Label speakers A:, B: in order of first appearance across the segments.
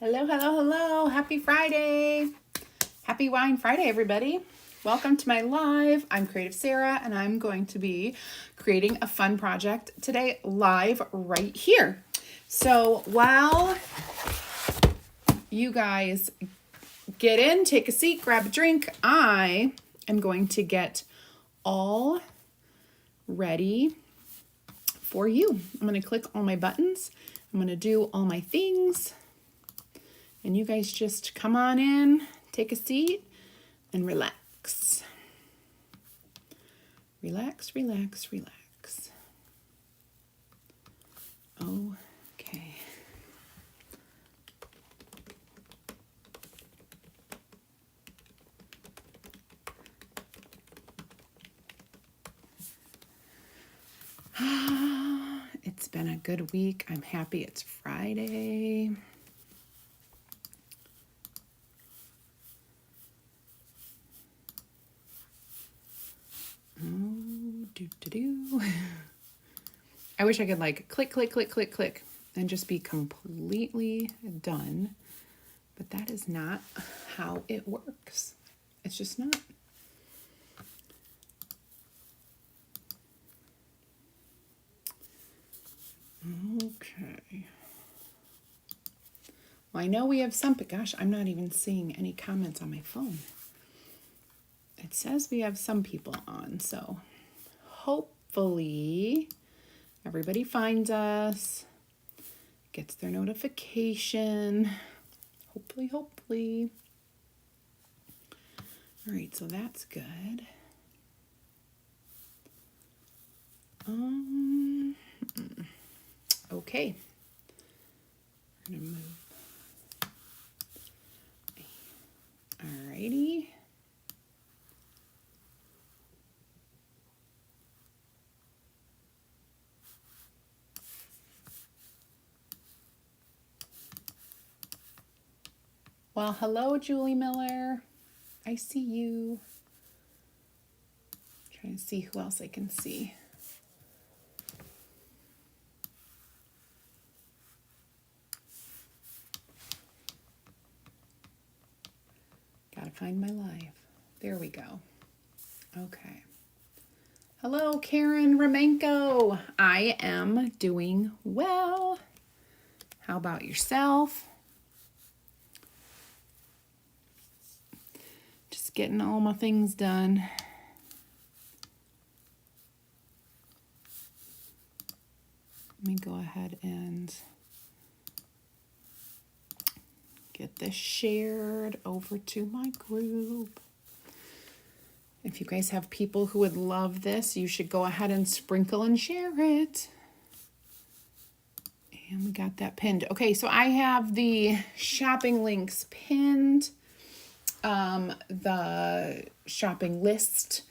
A: Hello, hello, hello. Happy Friday. Happy Wine Friday, everybody. Welcome to my live. I'm Creative Sarah, and I'm going to be creating a fun project today live right here. So while you guys get in, take a seat, grab a drink, I am going to get all ready for you. I'm going to click all my buttons. I'm going to do all my things. And you guys just come on in, take a seat, and relax. Relax, relax, relax. Okay. It's been a good week. I'm happy it's Friday. I wish I could like click, click, click, click, click and just be completely done. But that is not how it works. It's just not. Okay. Well, I know we have some, but gosh, I'm not even seeing any comments on my phone. It says we have some people on, so hopefully everybody finds us, gets their notification. Hopefully. All right, so that's good. Okay. We're gonna move. Alrighty. Well, hello, Julie Miller. I see you. Trying to see who else I can see. Gotta find my live. There we go. Okay. Hello, Karen Romenko. I am doing well. How about yourself? Just getting all my things done. Let me go ahead and get this shared over to my group. If you guys have people who would love this, you should go ahead and sprinkle and share it. And we got that pinned. Okay, so I have the shopping links pinned, the shopping list.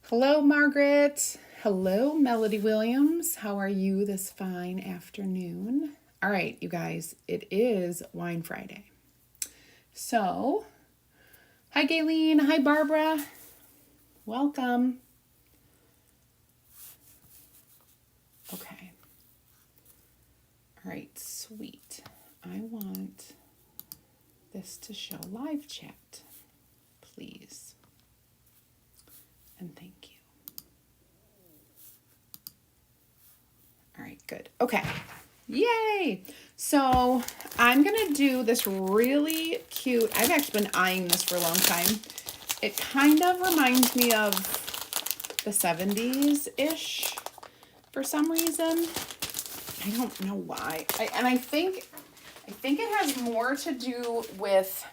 A: Hello, Margaret. Hello, Melody Williams. How are you this fine afternoon? All right, you guys, it is Wine Friday. So, hi, Gayleen. Hi, Barbara. Welcome. Okay. All right, sweet. I want this to show live chat, please. And thank you. All right, good. Okay. Yay! So I'm going to do this really cute. I've actually been eyeing this for a long time. It kind of reminds me of the 70s-ish for some reason. I don't know why. I think it has more to do with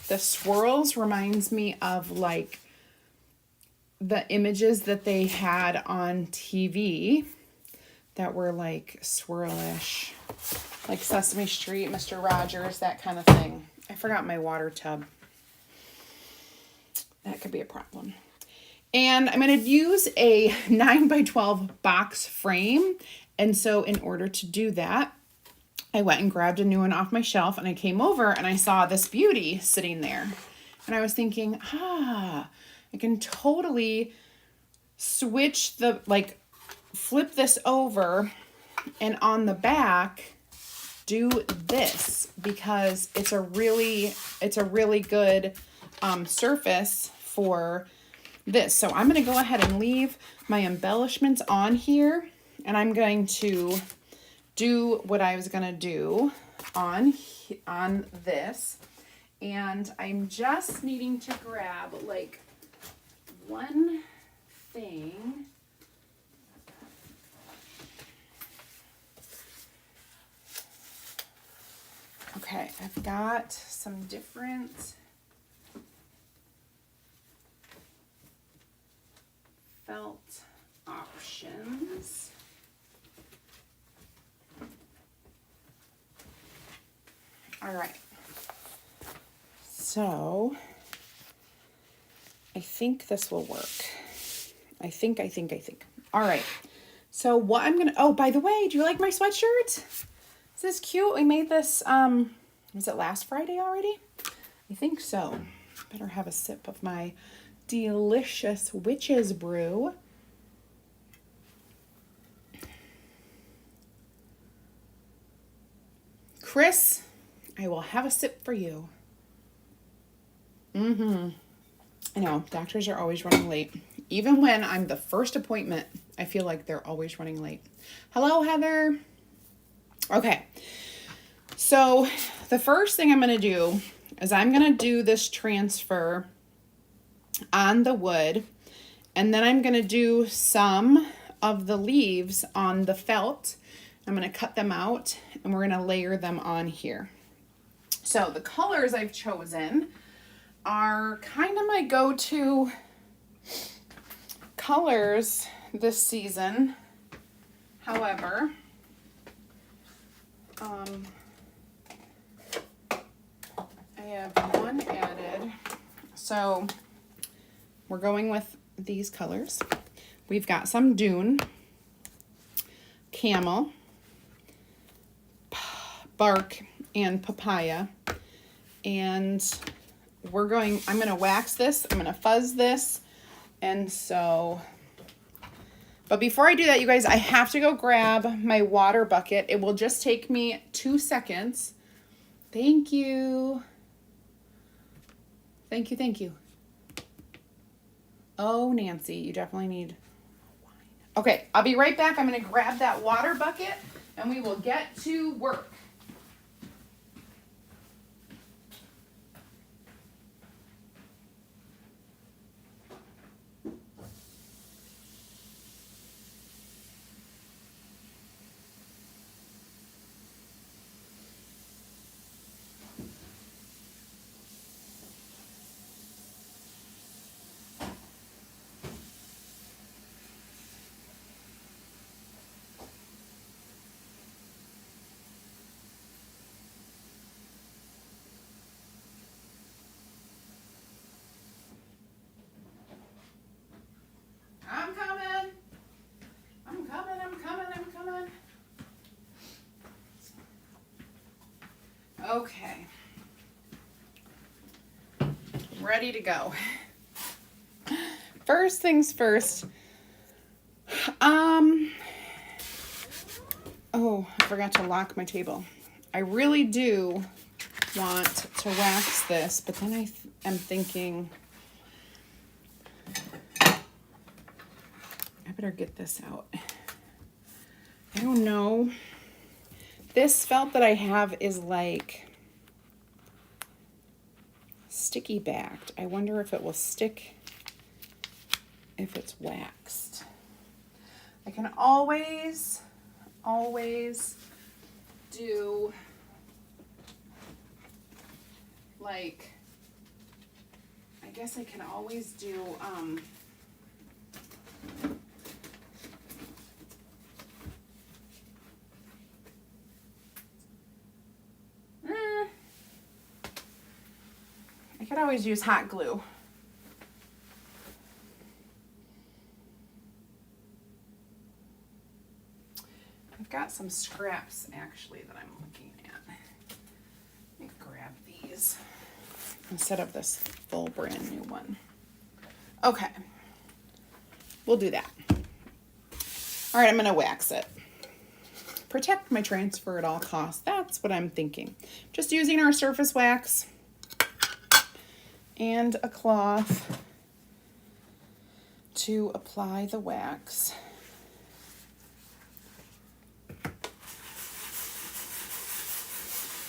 A: the swirls. Reminds me of like the images that they had on TV that were like swirlish, like Sesame Street, Mr. Rogers, that kind of thing. I forgot my water tub. That could be a problem. And I'm going to use a 9x12 box frame. And so in order to do that, I went and grabbed a new one off my shelf, and I came over and I saw this beauty sitting there. And I was thinking, I can totally switch flip this over, and on the back, do this because it's a really good surface for this. So I'm going to go ahead and leave my embellishments on here, and I'm going to do what I was going to do on this. And I'm just needing to grab like one thing. Okay, I've got some different felt options. All right. So I think this will work. I think. All right. So what I'm going to, oh, by the way, do you like my sweatshirt? Is this cute? We made this, was it last Friday already? I think so. Better have a sip of my delicious witch's brew. Chris, I will have a sip for you. I know, doctors are always running late. Even when I'm the first appointment, I feel like they're always running late. Hello, Heather. Okay, so the first thing I'm going to do is I'm going to do this transfer on the wood, and then I'm going to do some of the leaves on the felt. I'm going to cut them out, and we're going to layer them on here. So the colors I've chosen are kind of my go-to colors this season. However, I have one added. So we're going with these colors. We've got some dune, camel, bark, and papaya. And I'm going to wax this. I'm going to fuzz this. And so, but before I do that, you guys, I have to go grab my water bucket. It will just take me 2 seconds. Thank you. Thank you, thank you. Oh, Nancy, you definitely need wine. Okay, I'll be right back. I'm going to grab that water bucket and we will get to work. I'm coming. Okay. Ready to go. First things first. Oh, I forgot to lock my table. I really do want to wax this, but then I am thinking I better get this out. I don't know. This felt that I have is like sticky backed. I wonder if it will stick if it's waxed. I can always do like, I guess I can always do I could always use hot glue. I've got some scraps actually that I'm looking at. Let me grab these instead of this full brand new one. Okay, we'll do that. All right, I'm gonna wax it. protect my transfer at all costs. That's what I'm thinking. Just using our surface wax and a cloth to apply the wax.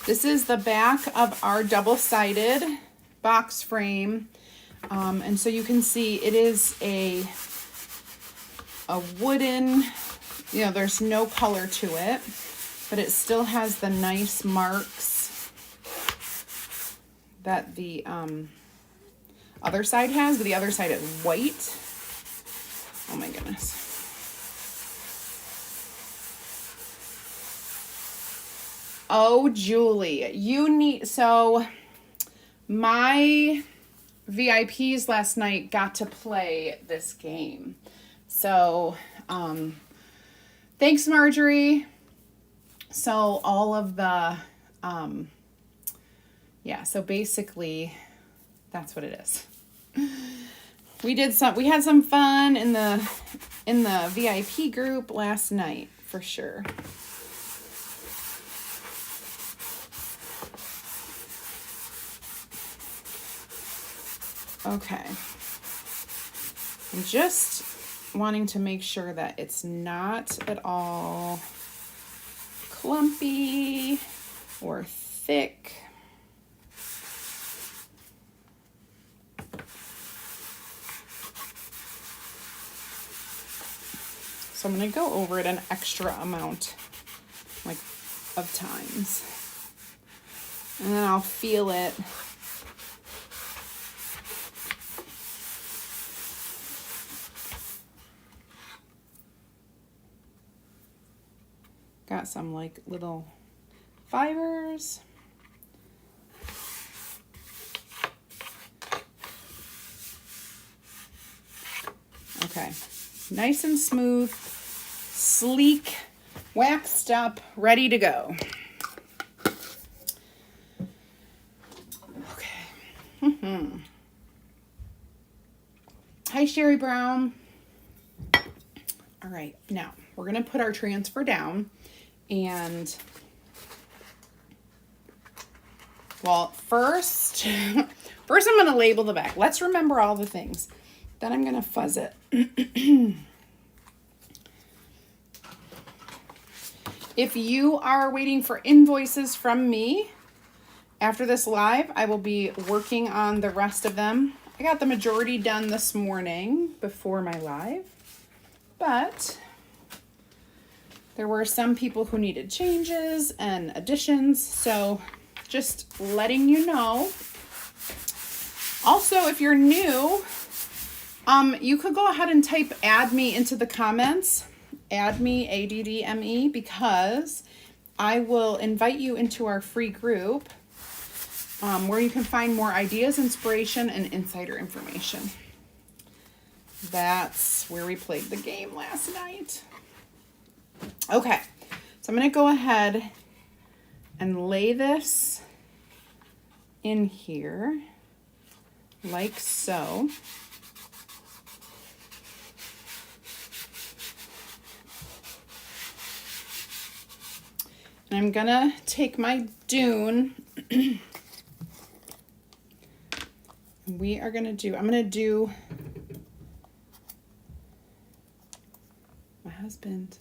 A: This is the back of our double-sided box frame. And so you can see it is a wooden, you know, there's no color to it, but it still has the nice marks that the other side has, but the other side is white. Oh my goodness. Oh, Julie, you need, so my VIPs last night got to play this game. So, thanks, Marjorie. So all of the, yeah, so basically that's what it is. We had some fun in the VIP group last night for sure. Okay. I'm just wanting to make sure that it's not at all clumpy or thick. So I'm going to go over it an extra amount of times. And then I'll feel it. Got some little fibers. Okay, nice and smooth, sleek, waxed up, ready to go. Okay. Hi, Sherry Brown. All right, now we're gonna put our transfer down. And, well, first I'm going to label the back. Let's remember all the things. Then I'm going to fuzz it. If you are waiting for invoices from me after this live, I will be working on the rest of them. I got the majority done this morning before my live, but there were some people who needed changes and additions, so just letting you know. Also, if you're new, you could go ahead and type add me into the comments, add me, ADDME, because I will invite you into our free group where you can find more ideas, inspiration, and insider information. That's where we played the game last night. Okay, so I'm going to go ahead and lay this in here like so. And I'm going to take my Dune. I'm going to do my husband.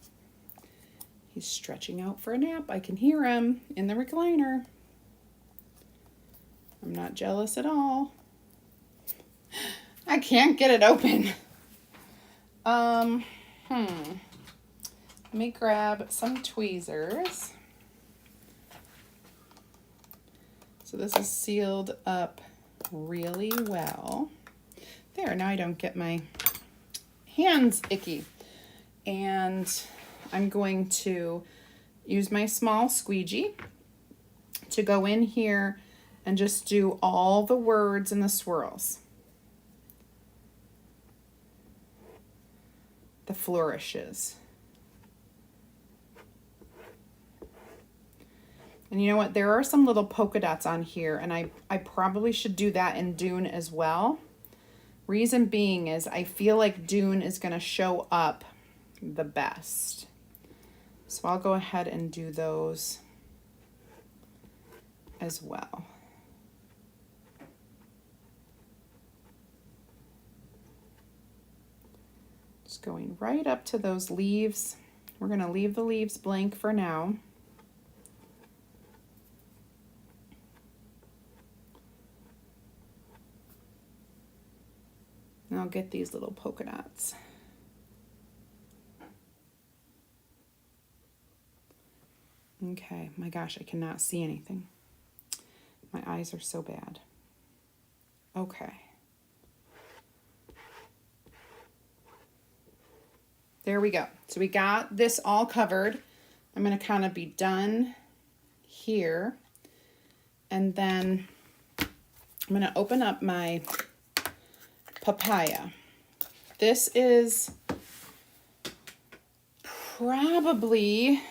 A: He's stretching out for a nap. I can hear him in the recliner. I'm not jealous at all. I can't get it open. Let me grab some tweezers. So this is sealed up really well. There, now I don't get my hands icky. And I'm going to use my small squeegee to go in here and just do all the words and the swirls. The flourishes. And you know what? There are some little polka dots on here, and I probably should do that in Dune as well. Reason being is I feel like Dune is going to show up the best. So I'll go ahead and do those as well. Just going right up to those leaves. We're going to leave the leaves blank for now. And I'll get these little polka dots. Okay, my gosh, I cannot see anything. My eyes are so bad. Okay. There we go. So we got this all covered. I'm going to kind of be done here. And then I'm going to open up my papaya. This is probably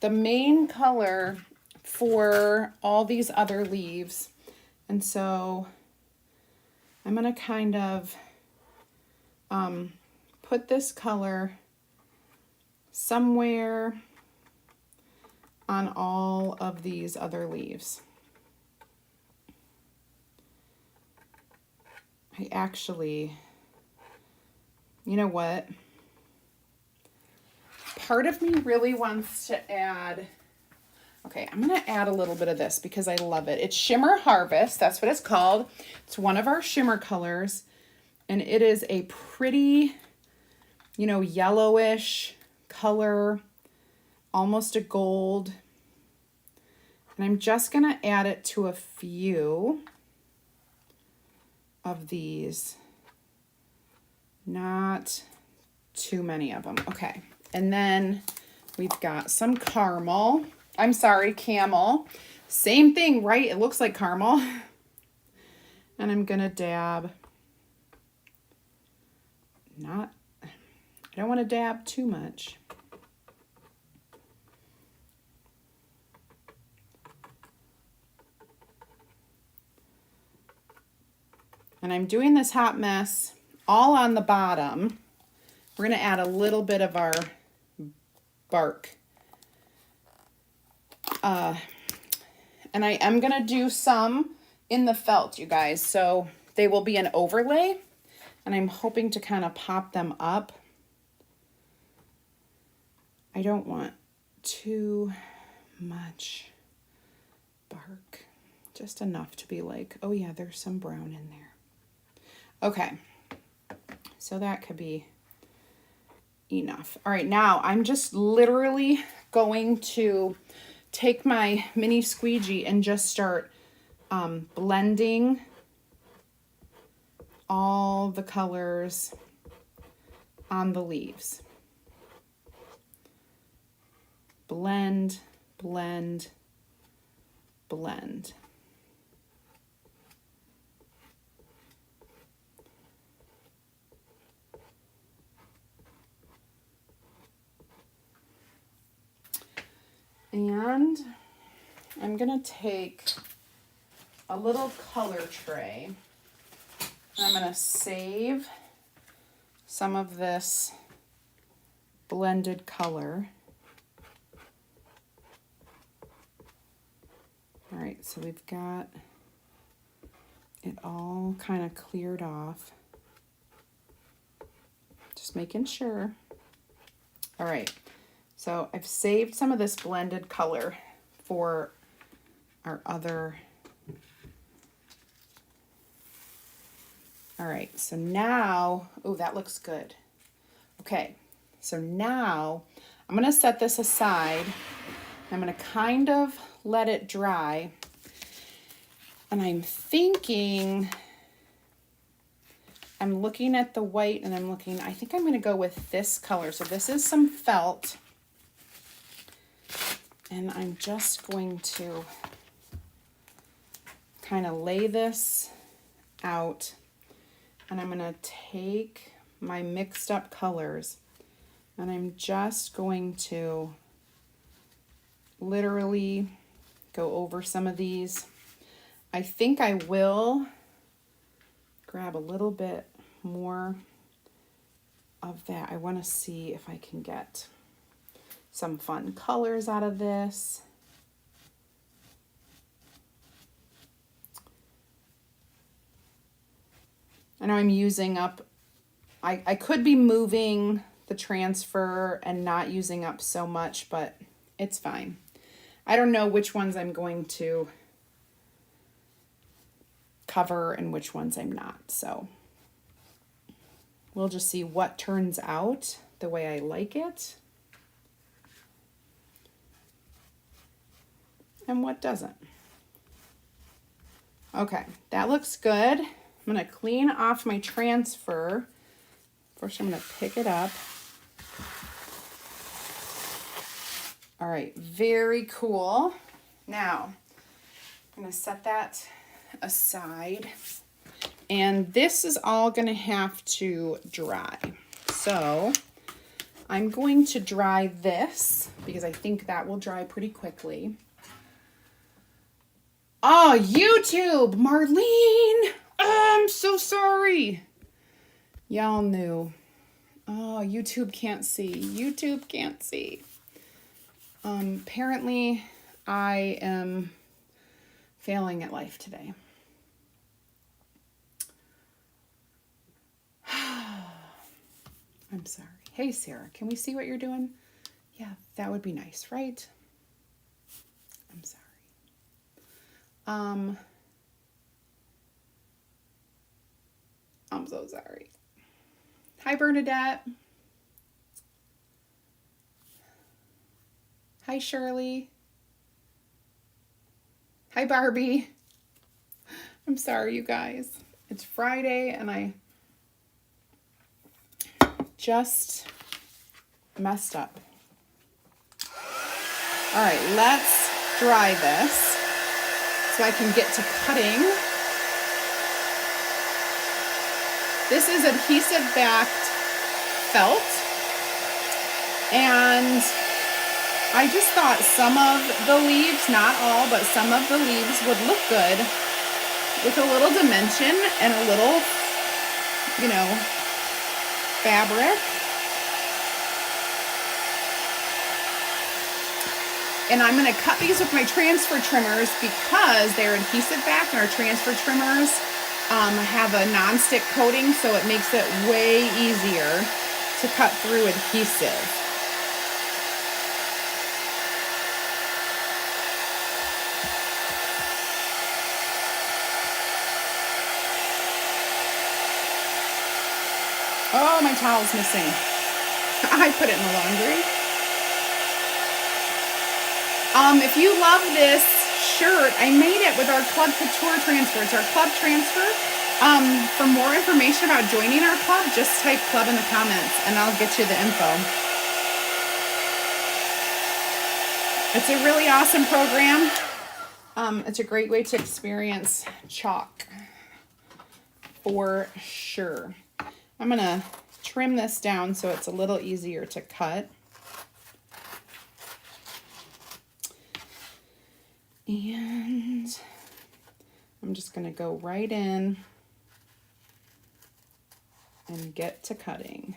A: the main color for all these other leaves. And so I'm going to kind of put this color somewhere on all of these other leaves. I actually, you know what? Part of me really wants to add, okay, I'm going to add a little bit of this because I love it. It's Shimmer Harvest. That's what it's called. It's one of our shimmer colors. And it is a pretty, you know, yellowish color, almost a gold. And I'm just going to add it to a few of these. Not too many of them. Okay. And then we've got some caramel. I'm sorry, camel. Same thing, right? It looks like caramel. And I'm going to dab. I don't want to dab too much. And I'm doing this hot mess all on the bottom. We're going to add a little bit of our bark. And I am going to do some in the felt, you guys. So they will be an overlay. And I'm hoping to kind of pop them up. I don't want too much bark. Just enough to be like, oh yeah, there's some brown in there. Okay. So that could be enough. All right, now I'm just literally going to take my mini squeegee and just start blending all the colors on the leaves. Blend, blend, blend. And I'm gonna take a little color tray. I'm going to save some of this blended color. All right, so we've got it all kind of cleared off. Just making sure. All right, so I've saved some of this blended color for our other. All right, so now, oh, that looks good. Okay, so now I'm going to set this aside. I'm going to kind of let it dry. And I'm thinking, I'm looking at the white and I'm looking, I think I'm going to go with this color. So this is some felt. And I'm just going to kind of lay this out. And I'm going to take my mixed up colors and I'm just going to literally go over some of these. I think I will grab a little bit more of that. I want to see if I can get some fun colors out of this. I know I'm using up, I could be moving the transfer and not using up so much, but it's fine. I don't know which ones I'm going to cover and which ones I'm not, so we'll just see what turns out the way I like it and what doesn't. Okay, that looks good. I'm gonna clean off my transfer. First, I'm gonna pick it up. All right, very cool. Now, I'm gonna set that aside. And this is all gonna have to dry. So I'm going to dry this because I think that will dry pretty quickly. Oh, YouTube, Marlene. Oh, I'm so sorry. Y'all knew. Oh, YouTube can't see. YouTube can't see. Apparently I am failing at life today. I'm sorry. Hey, Sarah, can we see what you're doing? Yeah, that would be nice, right? I'm sorry. I'm so sorry. Hi, Bernadette. Hi, Shirley. Hi, Barbie. I'm sorry, you guys. It's Friday and I just messed up. All right, let's dry this so I can get to cutting. This is adhesive backed felt, and I just thought some of the leaves, not all, but some of the leaves would look good with a little dimension and a little, fabric. And I'm going to cut these with my transfer trimmers because they're adhesive backed, and our transfer trimmers have a non-stick coating, so it makes it way easier to cut through adhesive. Oh, my towel's missing. I put it in the laundry. If you love this shirt, I made it with our Club Couture transfer. It's our club transfer. For more information about joining our club, just type club in the comments and I'll get you the info. It's a really awesome program. It's a great way to experience chalk for sure. I'm going to trim this down so it's a little easier to cut. And I'm just going to go right in and get to cutting.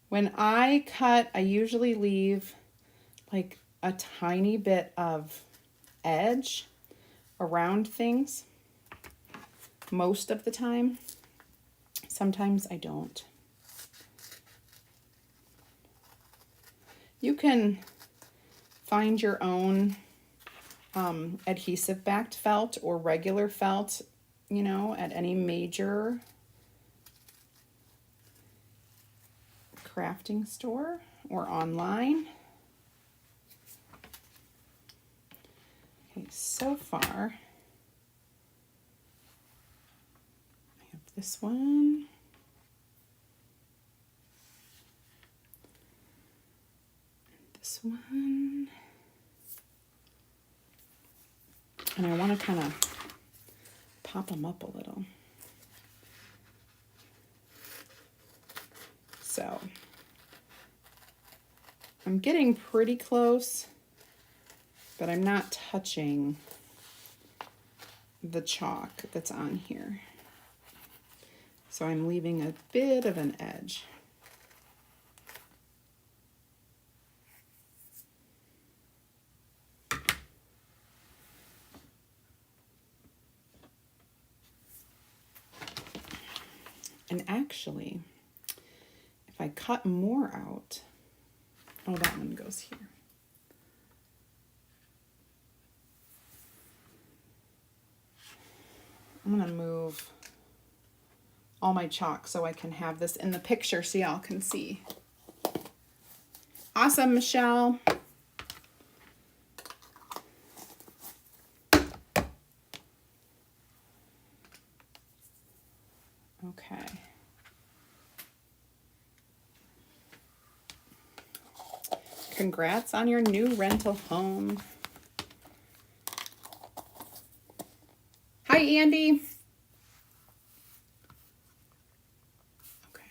A: When I cut, I usually leave like a tiny bit of edge around things most of the time. Sometimes I don't. You can find your own adhesive backed felt or regular felt, at any major crafting store or online. Okay, so far I have this one. This one. And I want to kind of pop them up a little. So I'm getting pretty close, but I'm not touching the chalk that's on here. So I'm leaving a bit of an edge. And actually, if I cut more out, oh, that one goes here. I'm gonna move all my chalk so I can have this in the picture so y'all can see. Awesome, Michelle. Okay. Congrats on your new rental home. Hi, Andy. Okay.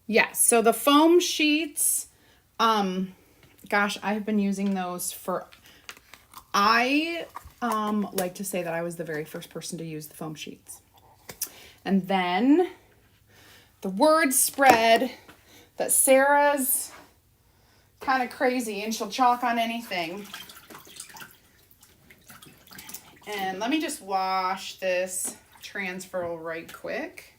A: Yes, so the foam sheets, gosh, I've been using those for, I like to say that I was the very first person to use the foam sheets. And then the word spread that Sarah's kind of crazy and she'll chalk on anything. And let me just wash this transfer right quick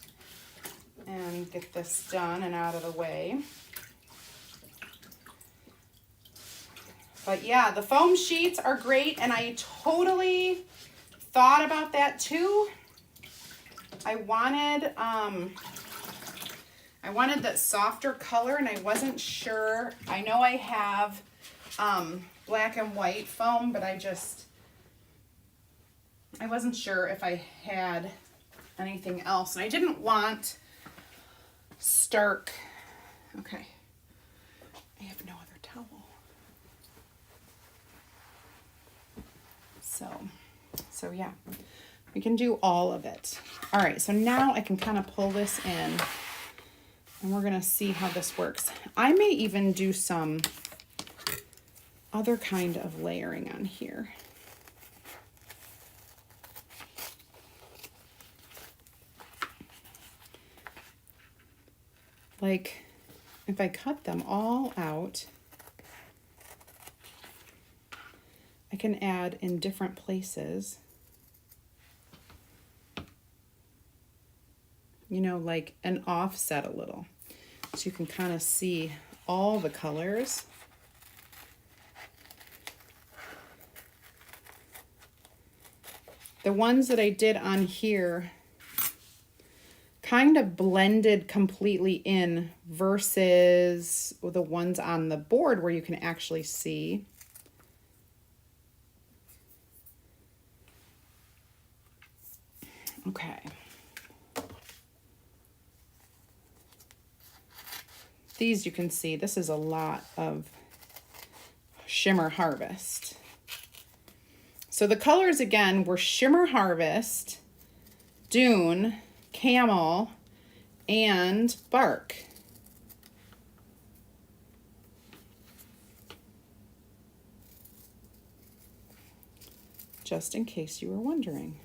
A: and get this done and out of the way. But yeah, the foam sheets are great, and I totally thought about that too. I wanted that softer color, and I wasn't sure. I know I have black and white foam, but I wasn't sure if I had anything else, and I didn't want stark. Okay, I have no other towel. So yeah, we can do all of it. All right, so now I can kind of pull this in, and we're gonna see how this works. I may even do some other kind of layering on here. Like, if I cut them all out, I can add in different places. You know, like an offset a little. So you can kind of see all the colors. The ones that I did on here kind of blended completely in versus the ones on the board where you can actually see. Okay. These you can see, this is a lot of Shimmer Harvest. So the colors again were Shimmer Harvest, Dune, Camel, and Bark. Just in case you were wondering.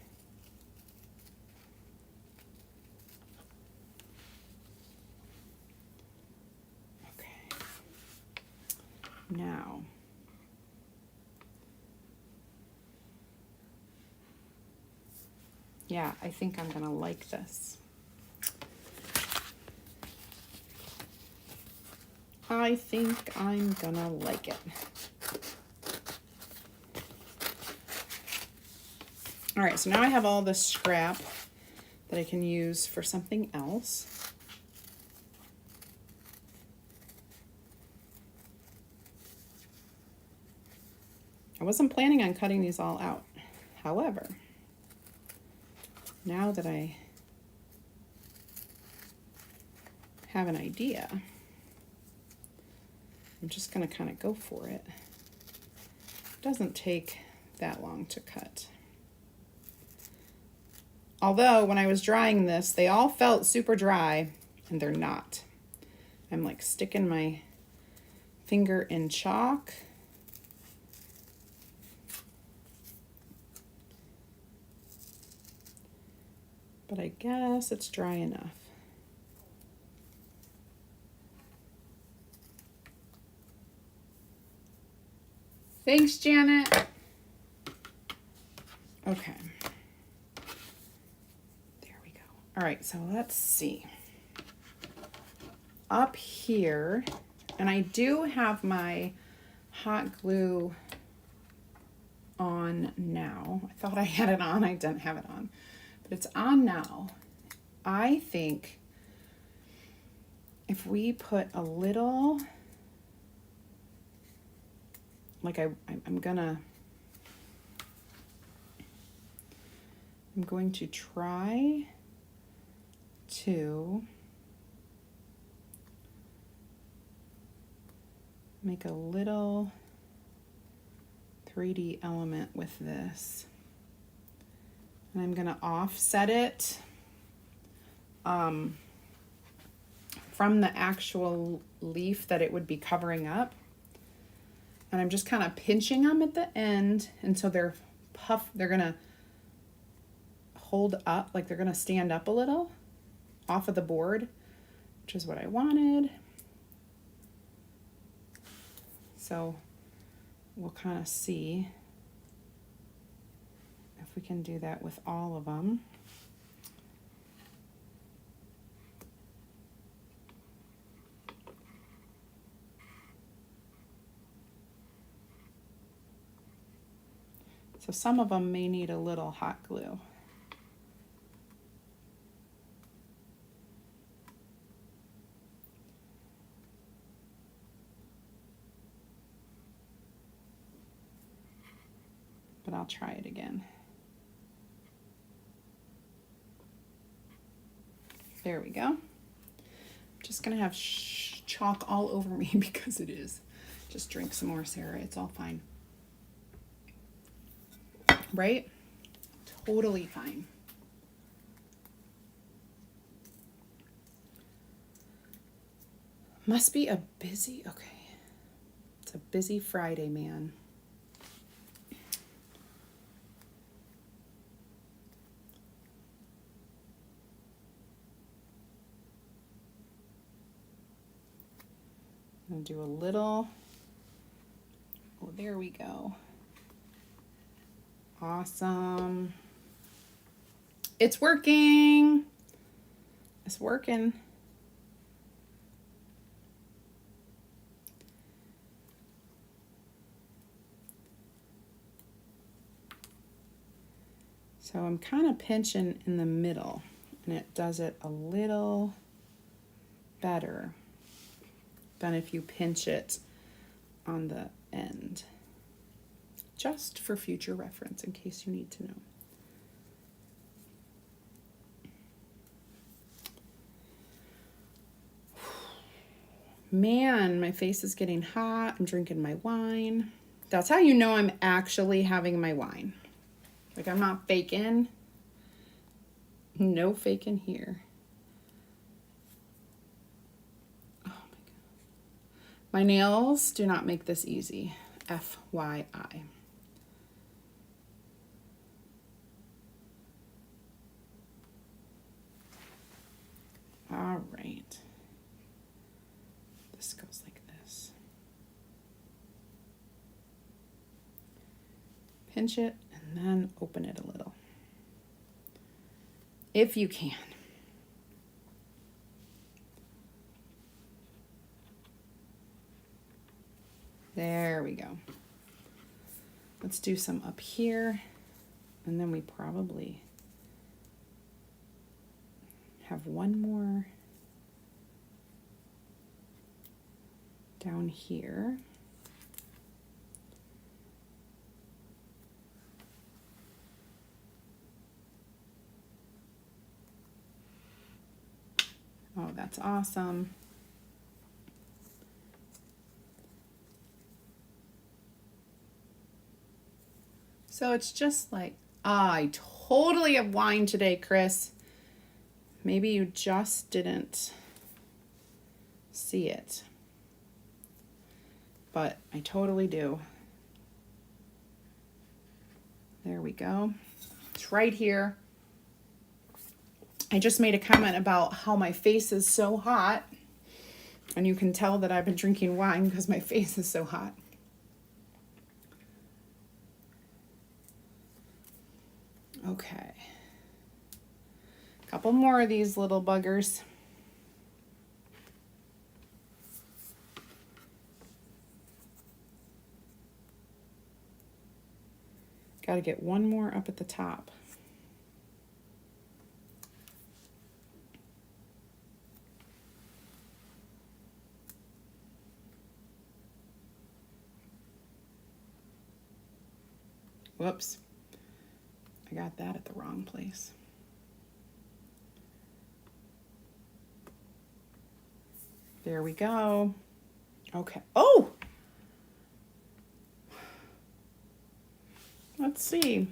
A: Okay. Now, yeah, I think I'm gonna like this. I think I'm gonna like it. All right, so now I have all this scrap that I can use for something else. I wasn't planning on cutting these all out. However, now that I have an idea, I'm just gonna kind of go for it. It doesn't take that long to cut. Although when I was drying this, they all felt super dry, and they're not. I'm like sticking my finger in chalk. But I guess it's dry enough. Thanks, Janet. Okay. All right, so let's see. Up here, and I do have my hot glue on now. I thought I had it on, I didn't have it on, but it's on now. I think if we put a little, like I'm going to try to make a little 3D element with this. And I'm gonna offset it from the actual leaf that it would be covering up. And I'm just kind of pinching them at the end, and so they're gonna hold up, like they're gonna stand up a little off of the board, which is what I wanted. So we'll kind of see if we can do that with all of them. So some of them may need a little hot glue. But I'll try it again. There we go. I'm just gonna have chalk all over me because it is. Just drink some more, Sarah, it's all fine. Right? Totally fine. Must be a busy, okay. It's a busy Friday, man. I'm gonna do a little, oh, there we go. Awesome. It's working. It's working. So I'm kind of pinching in the middle, and it does it a little better than if you pinch it on the end. Just for future reference, in case you need to know. Man, my face is getting hot. I'm drinking my wine. That's how you know I'm actually having my wine. Like, I'm not faking. No faking here. Oh my God. My nails do not make this easy. FYI. All right. This goes like this. Pinch it and then open it a little. If you can. There we go. Let's do some up here, and then we probably have one more down here. Oh, that's awesome. So it's just like, I totally have wine today, Chris. Maybe you just didn't see it, but I totally do. There we go. It's right here. I just made a comment about how my face is so hot, and you can tell that I've been drinking wine because my face is so hot. Okay. Couple more of these little buggers. Got to get one more up at the top. Whoops. I got that at the wrong place. There we go. Okay. Oh! Let's see.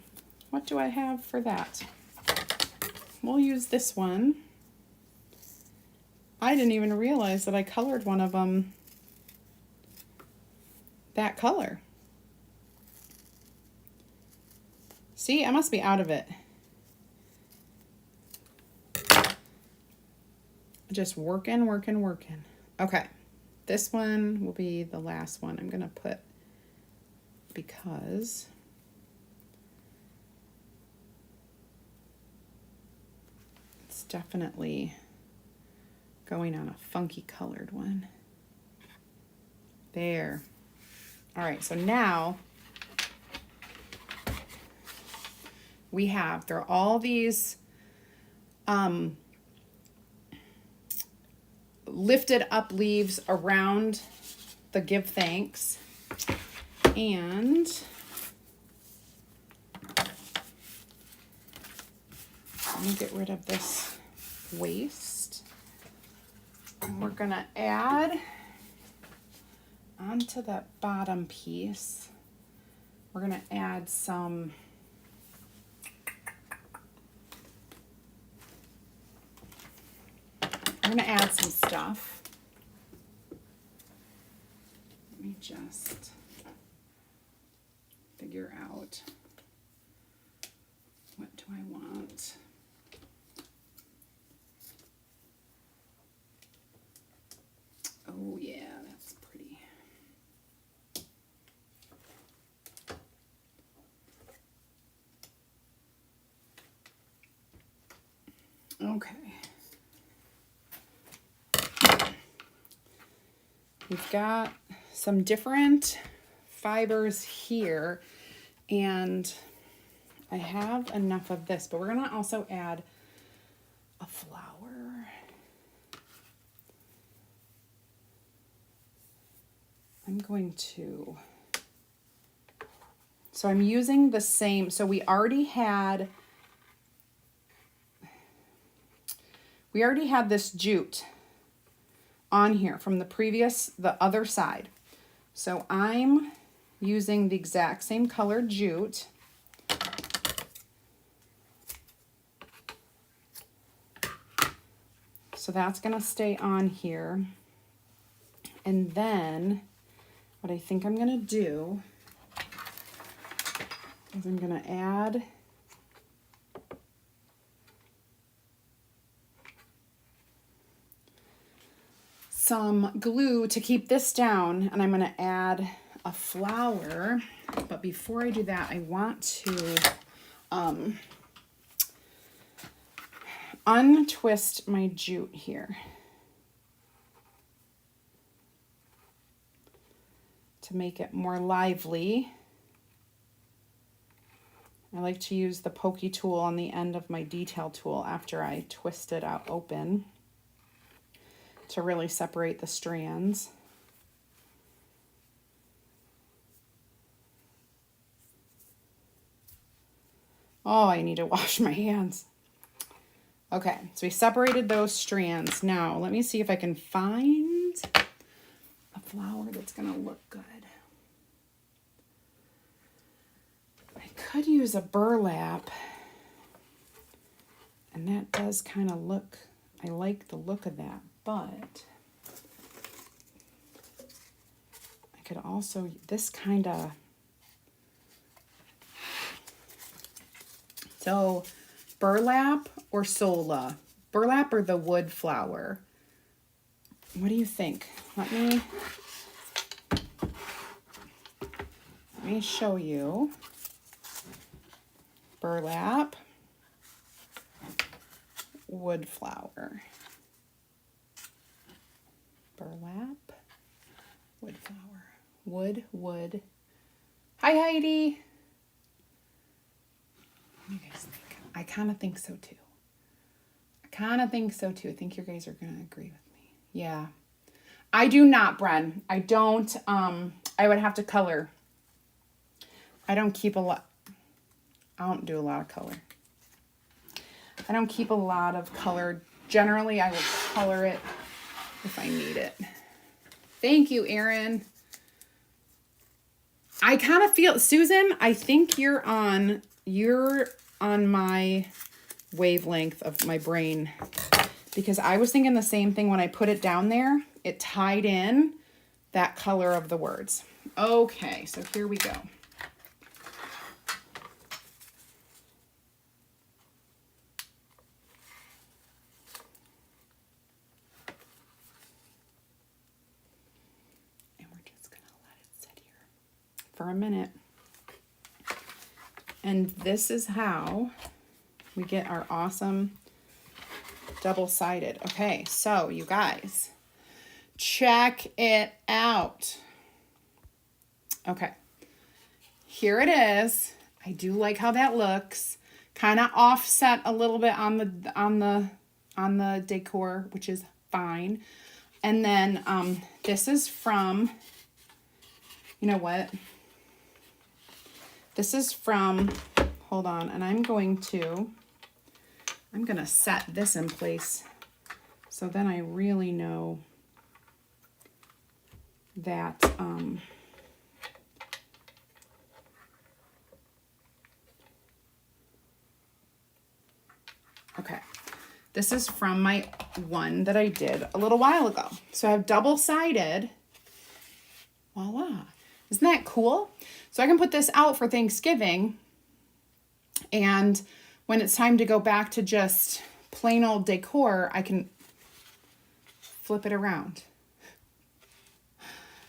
A: What do I have for that? We'll use this one. I didn't even realize that I colored one of them that color. See, I must be out of it. Just working. Okay, this one will be the last one I'm gonna put because it's definitely going on a funky colored one. There. All right, so now we have, there are all these lifted up leaves around the give thanks. And let me get rid of this waste. And we're gonna add onto that bottom piece, we're gonna add some stuff. Let me just figure out, what do I want? Oh yeah, that's pretty. Okay. We've got some different fibers here, and I have enough of this, but we're gonna also add a flower. I'm going to, so I'm using the same, so we already had this jute on here from the other side. So I'm using the exact same colored jute. So that's gonna stay on here. And then what I think I'm gonna do is I'm gonna add some glue to keep this down, and I'm going to add a flower. But before I do that, I want to untwist my jute here to make it more lively. I like to use the pokey tool on the end of my detail tool after I twist it out open to really separate the strands. Oh, I need to wash my hands. Okay, so we separated those strands. Now, let me see if I can find a flower that's gonna look good. I could use a burlap, and that does kind of look, I like the look of that. But I could also, this kind of, so burlap or sola? Burlap or the wood flower? What do you think? Let me show you. Burlap, wood flower. Burlap, wood flower, wood. Hi, Heidi. What do you guys think? I kind of think so too. I think you guys are going to agree with me. Yeah. I do not, Bren. I don't, I would have to color. I don't do a lot of color. I don't keep a lot of color. Generally, I will color it if I need it. Thank you, Erin. I kind of feel, Susan, I think you're on my wavelength of my brain, because I was thinking the same thing when I put it down there. It tied in that color of the words. Okay, so here we go. And we're just gonna let it sit here for a minute. And this is how we get our awesome double-sided. Okay, so you guys, check it out. Okay, here it is. I do like how that looks. Kind of offset a little bit on the decor, which is fine. And then this is from, you know what? This is from, hold on, and I'm going to set this in place so then I really know that okay, this is from my one that I did a little while ago. So I have double-sided, voila. Isn't that cool? So I can put this out for Thanksgiving, and when it's time to go back to just plain old decor, I can flip it around.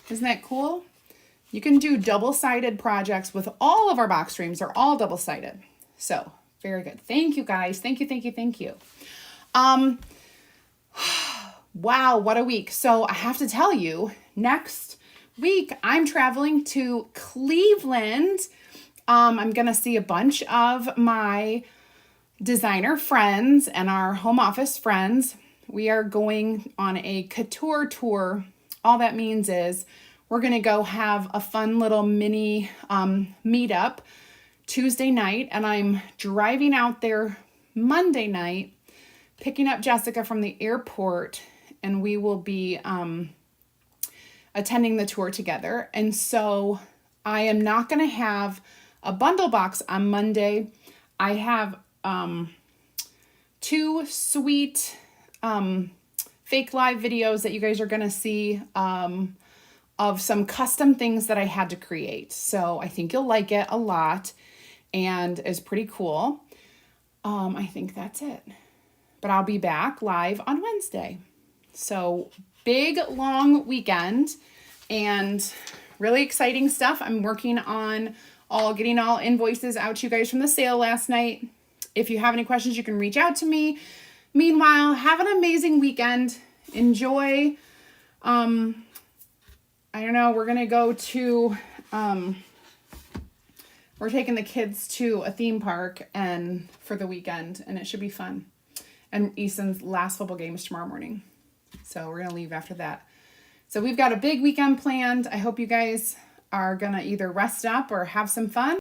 A: Isn't that cool? You can do double-sided projects with all of our box streams. They're all double-sided. So very good. Thank you, guys. Thank you. Wow, what a week. So I have to tell you, next week I'm traveling to Cleveland. I'm going to see a bunch of my designer friends and our home office friends. We are going on a couture tour. All that means is we're going to go have a fun little mini meetup Tuesday night, and I'm driving out there Monday night, picking up Jessica from the airport, and we will be attending the tour together. And so I am not going to have a bundle box on Monday. I have 2 sweet fake live videos that you guys are going to see of some custom things that I had to create. So I think you'll like it a lot, and it's pretty cool. I think that's it. But I'll be back live on Wednesday. So big, long weekend and really exciting stuff. I'm working on getting all invoices out to you guys from the sale last night. If you have any questions, you can reach out to me. Meanwhile, have an amazing weekend. Enjoy. I don't know, we're going to go to, we're taking the kids to a theme park and for the weekend, and it should be fun. And Easton's last football game is tomorrow morning. So we're going to leave after that. So we've got a big weekend planned. I hope you guys are going to either rest up or have some fun.